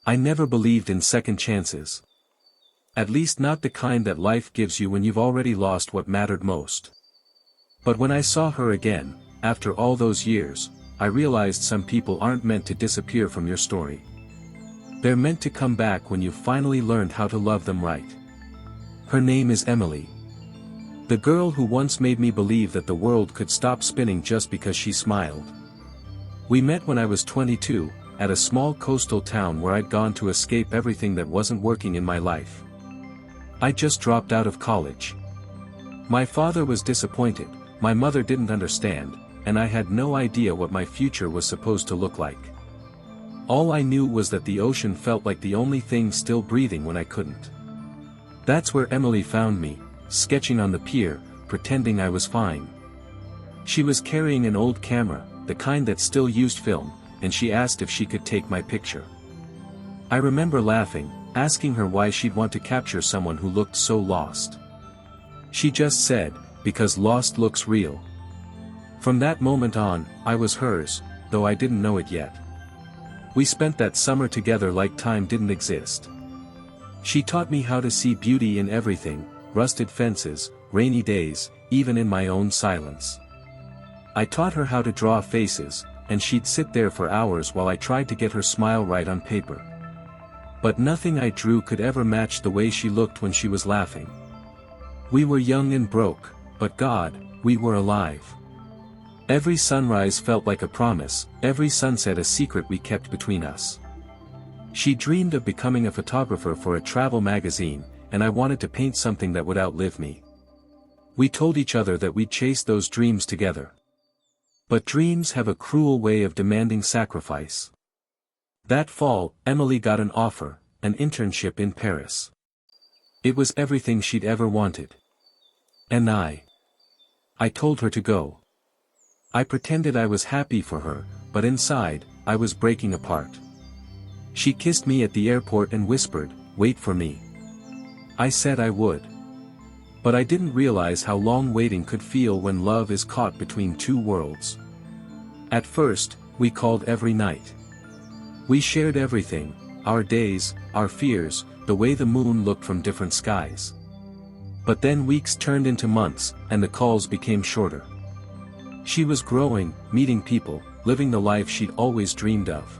I never believed in second chances. At least not the kind that life gives you when you've already lost what mattered most. But when I saw her again, after all those years, I realized some people aren't meant to disappear from your story. They're meant to come back when you've finally learned how to love them right. Her name is Emily. The girl who once made me believe that the world could stop spinning just because she smiled. We met when I was 22, at a small coastal town where I'd gone to escape everything that wasn't working in my life. I just dropped out of college. My father was disappointed, my mother didn't understand, and I had no idea what my future was supposed to look like. All I knew was that the ocean felt like the only thing still breathing when I couldn't. That's where Emily found me, sketching on the pier, pretending I was fine. She was carrying an old camera, the kind that still used film, and she asked if she could take my picture. I remember laughing, asking her why she'd want to capture someone who looked so lost. She just said, "Because lost looks real." From that moment on, I was hers, though I didn't know it yet. We spent that summer together like time didn't exist. She taught me how to see beauty in everything, rusted fences, rainy days, even in my own silence. I taught her how to draw faces, and she'd sit there for hours while I tried to get her smile right on paper. But nothing I drew could ever match the way she looked when she was laughing. We were young and broke, but God, we were alive. Every sunrise felt like a promise, every sunset a secret we kept between us. She dreamed of becoming a photographer for a travel magazine, and I wanted to paint something that would outlive me. We told each other that we'd chase those dreams together. But dreams have a cruel way of demanding sacrifice. That fall, Emily got an offer, an internship in Paris. It was everything she'd ever wanted. And I told her to go. I pretended I was happy for her, but inside, I was breaking apart. She kissed me at the airport and whispered, "Wait for me." I said I would. But I didn't realize how long waiting could feel when love is caught between two worlds. At first, we called every night. We shared everything, our days, our fears, the way the moon looked from different skies. But then weeks turned into months, and the calls became shorter. She was growing, meeting people, living the life she'd always dreamed of.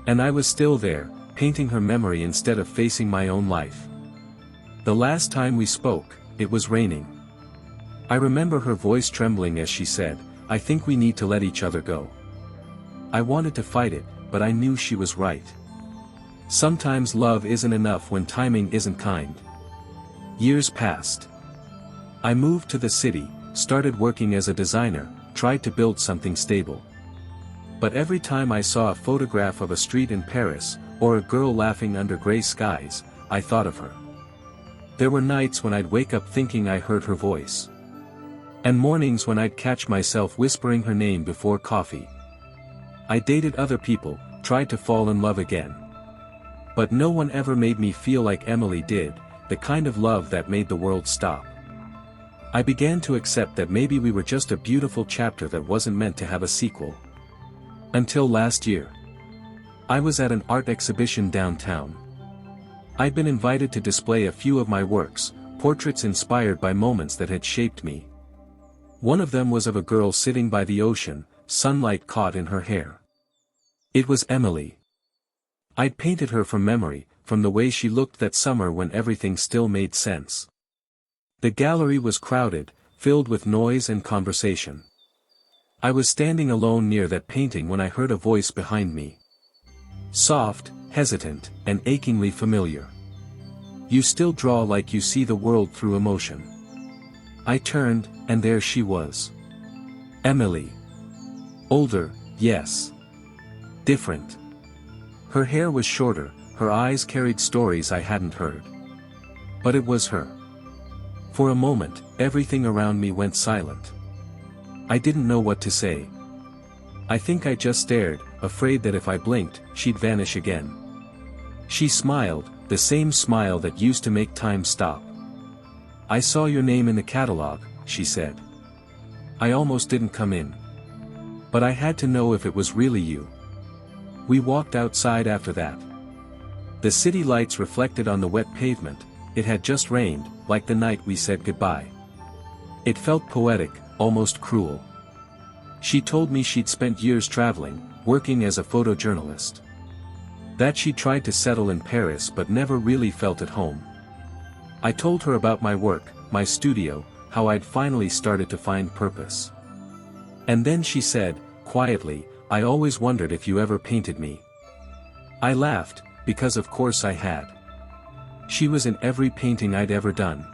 And I was still there, painting her memory instead of facing my own life. The last time we spoke, it was raining. I remember her voice trembling as she said, "I think we need to let each other go." I wanted to fight it, but I knew she was right. Sometimes love isn't enough when timing isn't kind. Years passed. I moved to the city, started working as a designer, tried to build something stable. But every time I saw a photograph of a street in Paris, or a girl laughing under gray skies, I thought of her. There were nights when I'd wake up thinking I heard her voice. And mornings when I'd catch myself whispering her name before coffee. I dated other people, tried to fall in love again. But no one ever made me feel like Emily did, the kind of love that made the world stop. I began to accept that maybe we were just a beautiful chapter that wasn't meant to have a sequel. Until last year. I was at an art exhibition downtown. I'd been invited to display a few of my works, portraits inspired by moments that had shaped me. One of them was of a girl sitting by the ocean, sunlight caught in her hair. It was Emily. I'd painted her from memory, from the way she looked that summer when everything still made sense. The gallery was crowded, filled with noise and conversation. I was standing alone near that painting when I heard a voice behind me. Soft, hesitant, and achingly familiar. "You still draw like you see the world through emotion." I turned, and there she was. Emily. Older, yes. Different. Her hair was shorter, her eyes carried stories I hadn't heard. But it was her. For a moment, everything around me went silent. I didn't know what to say. I think I just stared, afraid that if I blinked, she'd vanish again. She smiled, the same smile that used to make time stop. "I saw your name in the catalog," she said. "I almost didn't come in. But I had to know if it was really you." We walked outside after that. The city lights reflected on the wet pavement. It had just rained, like the night we said goodbye. It felt poetic, almost cruel. She told me she'd spent years traveling, working as a photojournalist. That she'd tried to settle in Paris but never really felt at home. I told her about my work, my studio, how I'd finally started to find purpose. And then she said, quietly, "I always wondered if you ever painted me." I laughed, because of course I had. She was in every painting I'd ever done.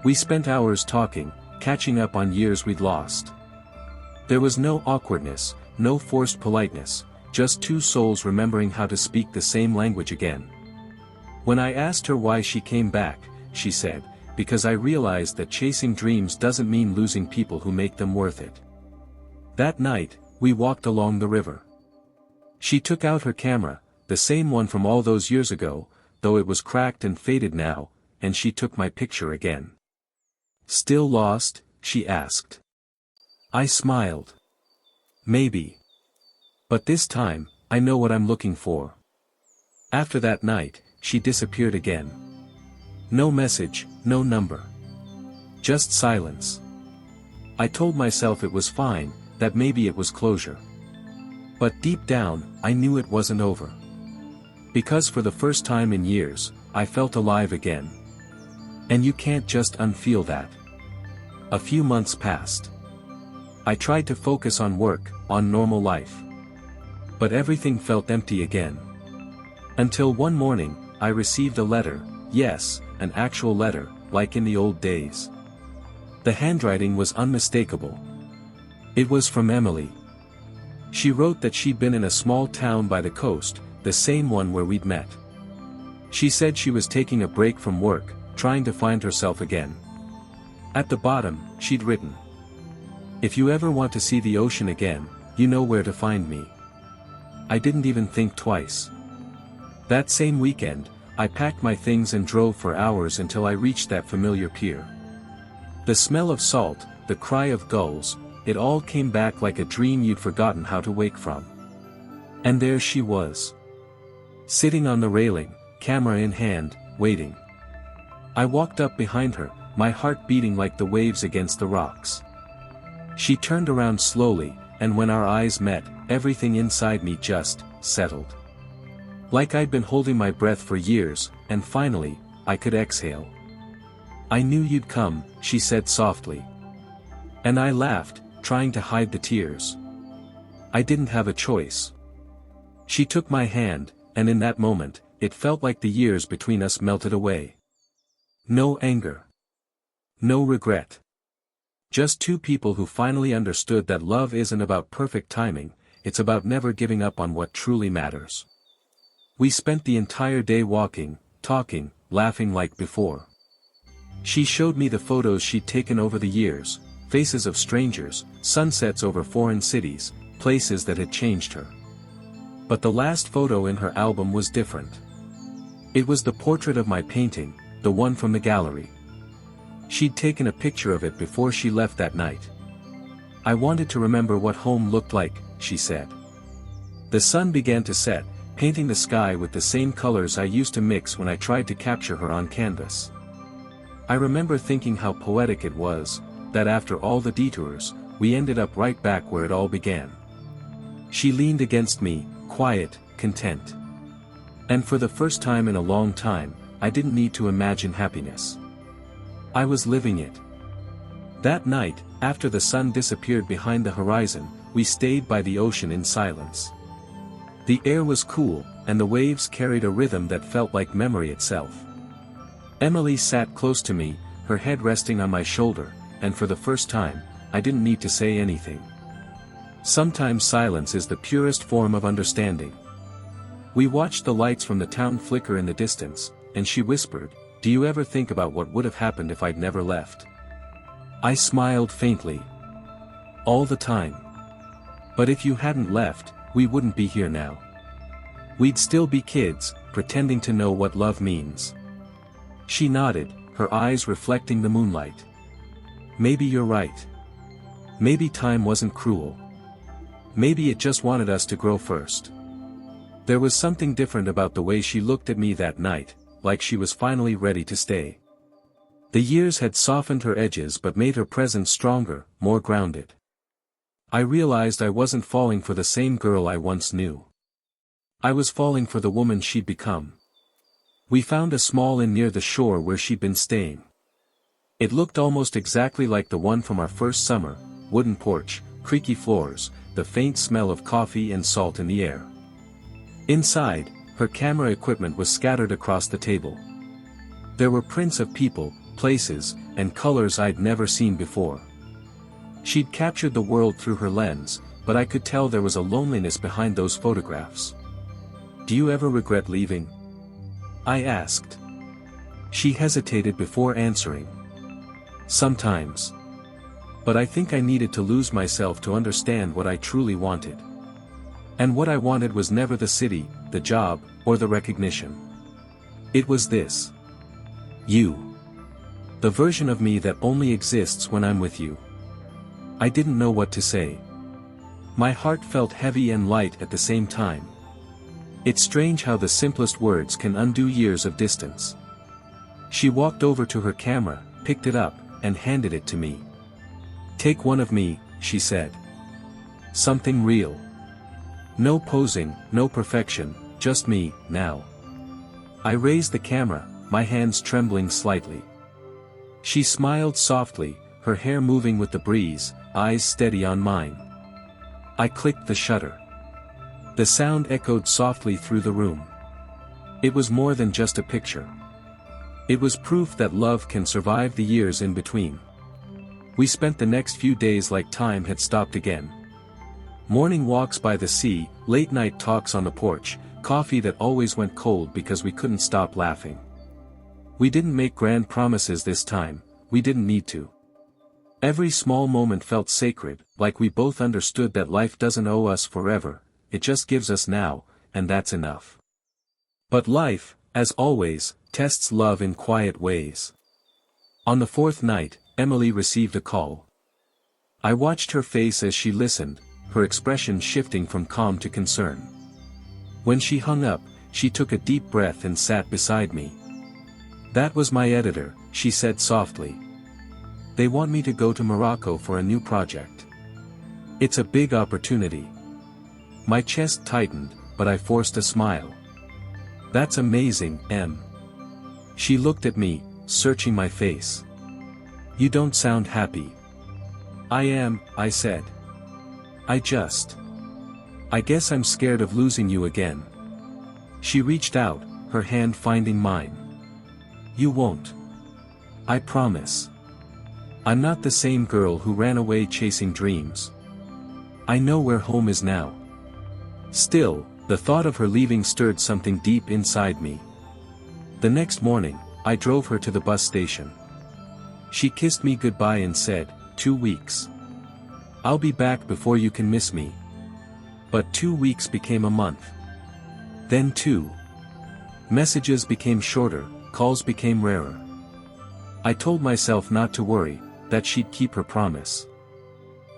We spent hours talking, catching up on years we'd lost. There was no awkwardness, no forced politeness, just two souls remembering how to speak the same language again. When I asked her why she came back, she said, "Because I realized that chasing dreams doesn't mean losing people who make them worth it." That night, we walked along the river. She took out her camera, the same one from all those years ago, though it was cracked and faded now, and she took my picture again. "Still lost?" she asked. I smiled. "Maybe. But this time, I know what I'm looking for." After that night, she disappeared again. No message, no number. Just silence. I told myself it was fine, that maybe it was closure. But deep down, I knew it wasn't over. Because for the first time in years, I felt alive again. And you can't just unfeel that. A few months passed. I tried to focus on work, on normal life. But everything felt empty again. Until one morning, I received a letter, yes, an actual letter, like in the old days. The handwriting was unmistakable. It was from Emily. She wrote that she'd been in a small town by the coast, the same one where we'd met. She said she was taking a break from work, trying to find herself again. At the bottom, she'd written, "If you ever want to see the ocean again, you know where to find me." I didn't even think twice. That same weekend, I packed my things and drove for hours until I reached that familiar pier. The smell of salt, the cry of gulls, it all came back like a dream you'd forgotten how to wake from. And there she was. Sitting on the railing, camera in hand, waiting. I walked up behind her, my heart beating like the waves against the rocks. She turned around slowly, and when our eyes met, everything inside me just settled. Like I'd been holding my breath for years, and finally, I could exhale. "I knew you'd come," she said softly. And I laughed, trying to hide the tears. I didn't have a choice. She took my hand, and in that moment, it felt like the years between us melted away. No anger. No regret. Just two people who finally understood that love isn't about perfect timing, it's about never giving up on what truly matters. We spent the entire day walking, talking, laughing like before. She showed me the photos she'd taken over the years, faces of strangers, sunsets over foreign cities, places that had changed her. But the last photo in her album was different. It was the portrait of my painting, the one from the gallery. She'd taken a picture of it before she left that night. "I wanted to remember what home looked like," she said. The sun began to set, painting the sky with the same colors I used to mix when I tried to capture her on canvas. I remember thinking how poetic it was, that after all the detours, we ended up right back where it all began. She leaned against me, quiet, content. And for the first time in a long time, I didn't need to imagine happiness. I was living it. That night, after the sun disappeared behind the horizon, we stayed by the ocean in silence. The air was cool, and the waves carried a rhythm that felt like memory itself. Emily sat close to me, her head resting on my shoulder, and for the first time, I didn't need to say anything. Sometimes silence is the purest form of understanding. We watched the lights from the town flicker in the distance, and she whispered, "Do you ever think about what would have happened if I'd never left?" I smiled faintly. "All the time. But if you hadn't left, we wouldn't be here now. We'd still be kids, pretending to know what love means." She nodded, her eyes reflecting the moonlight. "Maybe you're right. Maybe time wasn't cruel. Maybe it just wanted us to grow first." There was something different about the way she looked at me that night, like she was finally ready to stay. The years had softened her edges but made her presence stronger, more grounded. I realized I wasn't falling for the same girl I once knew. I was falling for the woman she'd become. We found a small inn near the shore where she'd been staying. It looked almost exactly like the one from our first summer: wooden porch, creaky floors, the faint smell of coffee and salt in the air. Inside, her camera equipment was scattered across the table. There were prints of people, places, and colors I'd never seen before. She'd captured the world through her lens, but I could tell there was a loneliness behind those photographs. "Do you ever regret leaving?" I asked. She hesitated before answering. "Sometimes. But I think I needed to lose myself to understand what I truly wanted. And what I wanted was never the city, the job, or the recognition. It was this. You. The version of me that only exists when I'm with you." I didn't know what to say. My heart felt heavy and light at the same time. It's strange how the simplest words can undo years of distance. She walked over to her camera, picked it up, and handed it to me. "Take one of me," she said. "Something real. No posing, no perfection, just me, now." I raised the camera, my hands trembling slightly. She smiled softly, her hair moving with the breeze, eyes steady on mine. I clicked the shutter. The sound echoed softly through the room. It was more than just a picture. It was proof that love can survive the years in between. We spent the next few days like time had stopped again. Morning walks by the sea, late night talks on the porch, coffee that always went cold because we couldn't stop laughing. We didn't make grand promises this time, we didn't need to. Every small moment felt sacred, like we both understood that life doesn't owe us forever, it just gives us now, and that's enough. But life, as always, tests love in quiet ways. On the fourth night, Emily received a call. I watched her face as she listened, her expression shifting from calm to concern. When she hung up, she took a deep breath and sat beside me. "That was my editor," she said softly. "They want me to go to Morocco for a new project. It's a big opportunity." My chest tightened, but I forced a smile. "That's amazing, Em." She looked at me, searching my face. "You don't sound happy." "I am," I said. I guess I'm scared of losing you again." She reached out, her hand finding mine. "You won't. I promise. I'm not the same girl who ran away chasing dreams. I know where home is now." Still, the thought of her leaving stirred something deep inside me. The next morning, I drove her to the bus station. She kissed me goodbye and said, "2 weeks. I'll be back before you can miss me." But 2 weeks became a month. Then 2. Messages became shorter, calls became rarer. I told myself not to worry, that she'd keep her promise.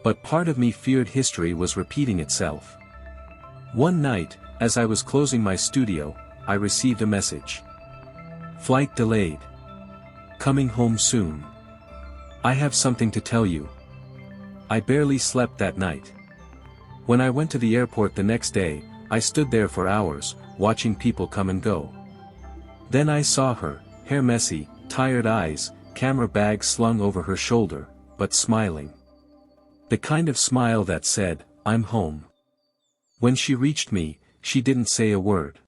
But part of me feared history was repeating itself. One night, as I was closing my studio, I received a message. "Flight delayed. Coming home soon. I have something to tell you." I barely slept that night. When I went to the airport the next day, I stood there for hours, watching people come and go. Then I saw her, hair messy, tired eyes, camera bag slung over her shoulder, but smiling. The kind of smile that said, "I'm home." When she reached me, she didn't say a word.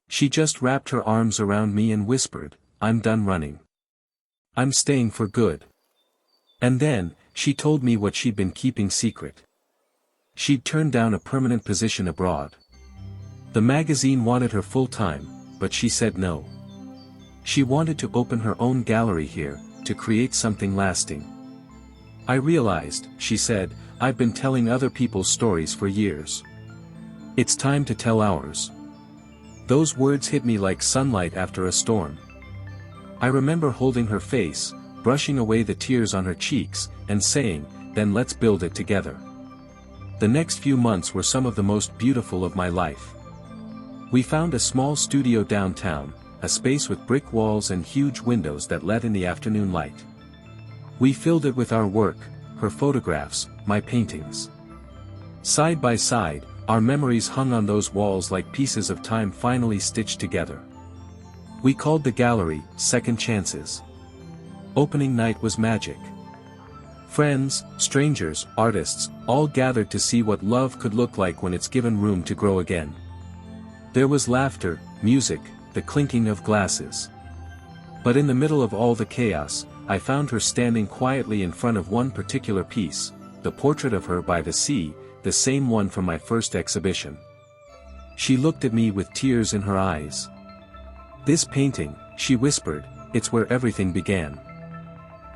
She just wrapped her arms around me and whispered, "I'm done running. I'm staying for good." And then, she told me what she'd been keeping secret. She'd turned down a permanent position abroad. The magazine wanted her full-time, but she said no. She wanted to open her own gallery here, to create something lasting. "I realized," she said, "I've been telling other people's stories for years. It's time to tell ours." Those words hit me like sunlight after a storm. I remember holding her face, brushing away the tears on her cheeks, and saying, "Then let's build it together." The next few months were some of the most beautiful of my life. We found a small studio downtown, a space with brick walls and huge windows that let in the afternoon light. We filled it with our work, her photographs, my paintings. Side by side, our memories hung on those walls like pieces of time finally stitched together. We called the gallery, Second Chances. Opening night was magic. Friends, strangers, artists, all gathered to see what love could look like when it's given room to grow again. There was laughter, music, the clinking of glasses. But in the middle of all the chaos, I found her standing quietly in front of one particular piece, the portrait of her by the sea, the same one from my first exhibition. She looked at me with tears in her eyes. "This painting," she whispered, "it's where everything began."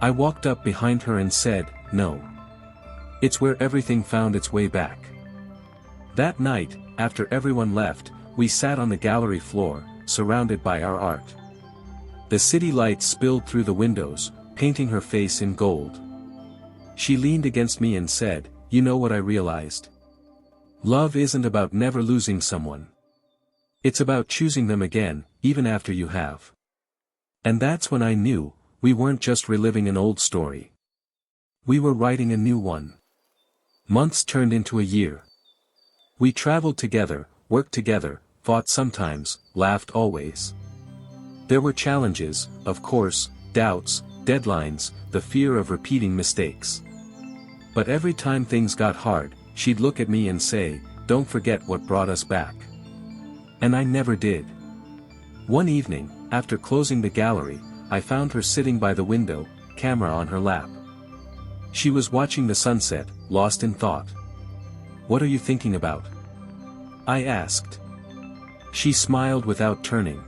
I walked up behind her and said, "No. It's where everything found its way back." That night, after everyone left, we sat on the gallery floor, surrounded by our art. The city lights spilled through the windows, painting her face in gold. She leaned against me and said, "You know what I realized? Love isn't about never losing someone. It's about choosing them again, even after you have." And that's when I knew, we weren't just reliving an old story. We were writing a new one. Months turned into a year. We traveled together, worked together, fought sometimes, laughed always. There were challenges, of course, doubts, deadlines, the fear of repeating mistakes. But every time things got hard, she'd look at me and say, "Don't forget what brought us back." And I never did. One evening, after closing the gallery, I found her sitting by the window, camera on her lap. She was watching the sunset, lost in thought. "What are you thinking about?" I asked. She smiled without turning.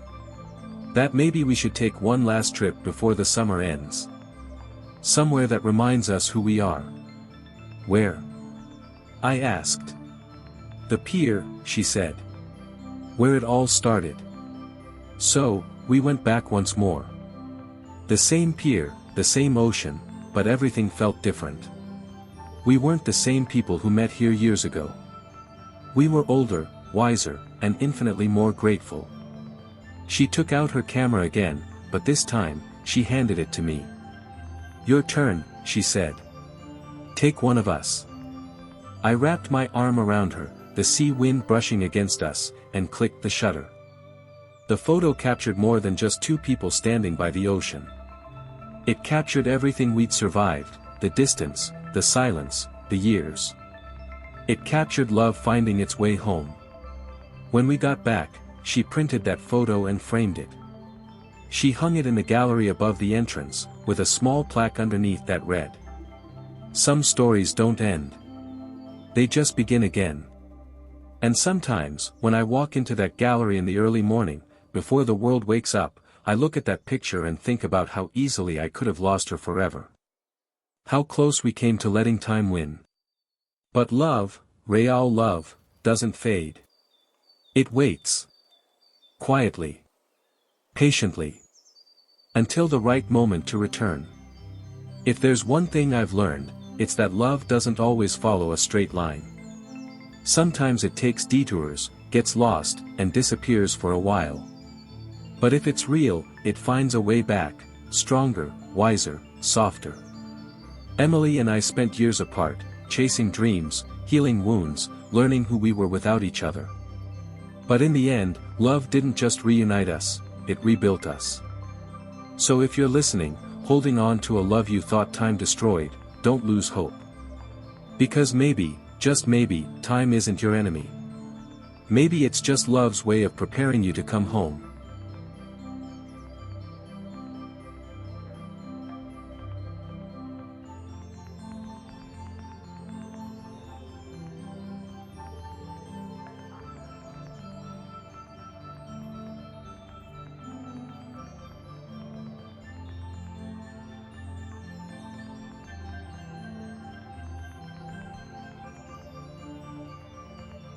"That maybe we should take one last trip before the summer ends. Somewhere that reminds us who we are." "Where?" I asked. "The pier," she said. "Where it all started." So, we went back once more. The same pier, the same ocean, but everything felt different. We weren't the same people who met here years ago. We were older, wiser, and infinitely more grateful. She took out her camera again, but this time, she handed it to me. "Your turn," she said. "Take one of us." I wrapped my arm around her, the sea wind brushing against us, and clicked the shutter. The photo captured more than just two people standing by the ocean. It captured everything we'd survived, the distance, the silence, the years. It captured love finding its way home. When we got back, she printed that photo and framed it. She hung it in the gallery above the entrance, with a small plaque underneath that read, "Some stories don't end. They just begin again." And sometimes, when I walk into that gallery in the early morning, before the world wakes up, I look at that picture and think about how easily I could have lost her forever. How close we came to letting time win. But love, real love, doesn't fade. It waits. Quietly. Patiently. Until the right moment to return. If there's one thing I've learned, it's that love doesn't always follow a straight line. Sometimes it takes detours, gets lost, and disappears for a while. But if it's real, it finds a way back, stronger, wiser, softer. Emily and I spent years apart, chasing dreams, healing wounds, learning who we were without each other. But in the end, love didn't just reunite us, it rebuilt us. So if you're listening, holding on to a love you thought time destroyed, don't lose hope. Because maybe, just maybe, time isn't your enemy. Maybe it's just love's way of preparing you to come home.